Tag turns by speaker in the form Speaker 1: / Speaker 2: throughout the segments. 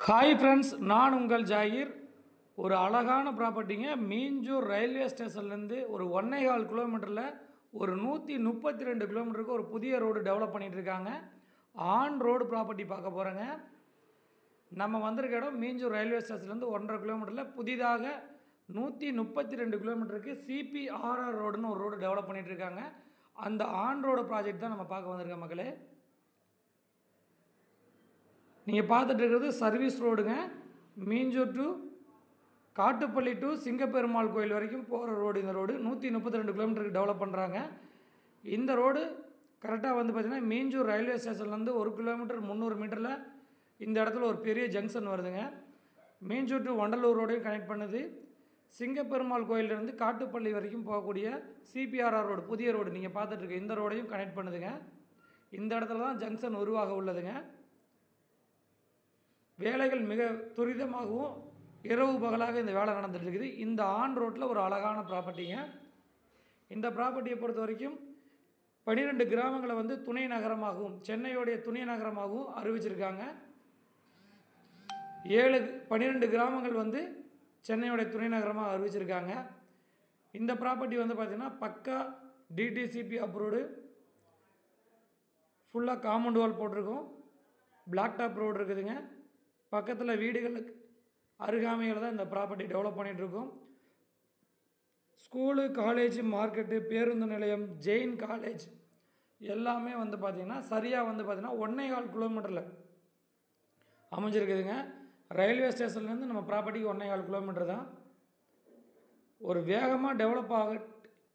Speaker 1: Hi friends, நான் உங்கள் ஜாகிர். ஒரு அழகான ப்ராப்பர்ட்டிங்க. மீஞ்சூர் ரயில்வே ஸ்டேஷன்லேருந்து ஒரு 1.25 கிலோமீட்டரில் ஒரு 132 கிலோமீட்டருக்கு ஒரு புதிய ரோடு டெவலப் பண்ணிகிட்டு இருக்காங்க. ஆன் ரோடு ப்ராப்பர்ட்டி பார்க்க போகிறேங்க. நம்ம வந்திருக்க இடம் மீஞ்சூர் ரயில்வே ஸ்டேஷன்லேருந்து 1.5 கிலோமீட்டரில் புதிதாக 132 கிலோமீட்டருக்கு சிபிஆர்ஆர் ரோடுன்னு ஒரு ரோடு டெவலப் பண்ணிகிட்டு இருக்காங்க. அந்த ஆன் ரோடு ப்ராஜெக்ட் தான் நம்ம பார்க்க வந்திருக்கோம் மக்களே. நீங்கள் பார்த்துட்டு இருக்கிறது சர்வீஸ் ரோடுங்க. மீஞ்சூர் டு காட்டுப்பள்ளி டு சிங்கப்பெருமாள் கோயில் வரைக்கும் போகிற ரோடு. இந்த ரோடு 132 கிலோமீட்டருக்கு டெவலப் பண்ணுறாங்க. இந்த ரோடு கரெக்டாக வந்து பார்த்திங்கன்னா மீஞ்சூர் ரயில்வே ஸ்டேஷன்லேருந்து 1 கிலோமீட்டர் 300 மீட்டரில் இந்த இடத்துல ஒரு பெரிய ஜங்ஷன் வருதுங்க. மீஞ்சூர் டு வண்டலூர் ரோடையும் கனெக்ட் பண்ணுது. சிங்கப்பெருமாள் கோயிலிருந்து காட்டுப்பள்ளி வரைக்கும் போகக்கூடிய சிபிஆர்ஆர் ரோடு, புதிய ரோடு நீங்கள் பார்த்துட்ருக்க இந்த ரோடையும் கனெக்ட் பண்ணுதுங்க. இந்த இடத்துல தான் ஜங்ஷன் உருவாக உள்ளதுங்க. வேலைகள் மிக துரிதமாகவும் இரவு பகலாக இந்த வேலை நடந்துட்டு இருக்குது. இந்த ஆன் ரோட்டில் ஒரு அழகான ப்ராப்பர்ட்டிங்க. இந்த ப்ராப்பர்ட்டியை பொறுத்த வரைக்கும் 12 கிராமங்களை வந்து துணை நகரமாகவும் சென்னையோடைய துணை நகரமாகவும் அறிவிச்சிருக்காங்க. 12 கிராமங்கள் வந்து சென்னையோடைய துணை நகரமாக அறிவிச்சிருக்காங்க. இந்த ப்ராப்பர்ட்டி வந்து பார்த்திங்கன்னா பக்கா டிடிசிபி அப்ரூவ்டு, ஃபுல்லாக காம்பவுண்ட் வால் போட்டிருக்கோம். பிளாக் டாப் ரோடு இருக்குதுங்க. பக்கத்தில் வீடுகளுக்கு அருகாமையில் தான் இந்த ப்ராப்பர்ட்டி டெவலப் பண்ணிகிட்ருக்கோம். ஸ்கூலு, காலேஜ், மார்க்கெட்டு, பேருந்து நிலையம், ஜெயின் காலேஜ் எல்லாமே வந்து பார்த்திங்கன்னா சரியாக வந்து பார்த்திங்கன்னா 1.25 கிலோமீட்டரில் அமைஞ்சிருக்குதுங்க. ரயில்வே ஸ்டேஷன்லேருந்து நம்ம ப்ராப்பர்ட்டிக்கு 1.25 கிலோமீட்டர் தான். ஒரு வேகமாக டெவலப் ஆக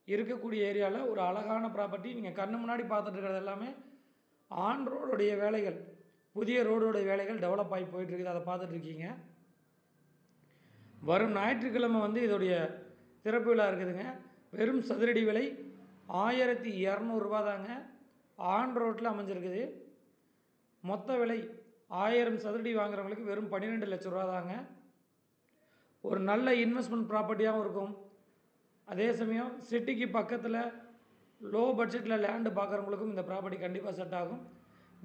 Speaker 1: இருக்கக்கூடிய ஏரியாவில் ஒரு அழகான ப்ராப்பர்ட்டி. நீங்கள் கண்ணு முன்னாடி பார்த்துட்டு இருக்கிறது எல்லாமே ஆன் ரோடுடைய வேலைகள், புதிய ரோடோடைய வேலைகள் டெவலப் ஆகி போயிட்டுருக்குது. அதை பார்த்துட்ருக்கீங்க. வரும் ஞாயிற்றுக்கிழமை வந்து இதோடைய திறப்பு விழா இருக்குதுங்க. வெறும் சதுரடி விலை 1200 ரூபா தாங்க. ஆன் ரோட்டில் அமைஞ்சிருக்குது. மொத்த விலை 1000 சதுரடி வாங்குறவங்களுக்கு வெறும் 12 லட்ச ரூபா தாங்க. ஒரு நல்ல இன்வெஸ்ட்மெண்ட் ப்ராப்பர்ட்டியாகவும் இருக்கும். அதே சமயம் சிட்டிக்கு பக்கத்தில் லோ பட்ஜெட்டில் லேண்டு பார்க்குறவங்களுக்கும் இந்த ப்ராப்பர்ட்டி கண்டிப்பாக செட் ஆகும்.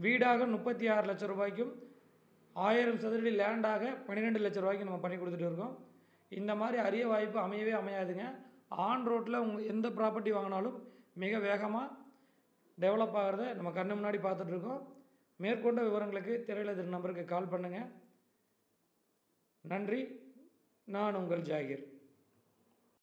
Speaker 1: வீடாக 36 லட்ச ரூபாய்க்கும் 1000 சதுரடி லேண்டாக 12 லட்ச ரூபாய்க்கு நம்ம பண்ணி கொடுத்துட்டு இருக்கோம். இந்த மாதிரி அரிய வாய்ப்பு அமையவே அமையாதுங்க. ஆன் ரோட்டில் எந்த ப்ராப்பர்ட்டி வாங்கினாலும் மிக வேகமாக டெவலப் ஆகிறத நம்ம கண்ணு முன்னாடி பார்த்துட்ருக்கோம். மேற்கொண்ட விவரங்களுக்கு திரையில் நம்பருக்கு கால் பண்ணுங்கள். நன்றி. நான் உங்கள் ஜாகிர்.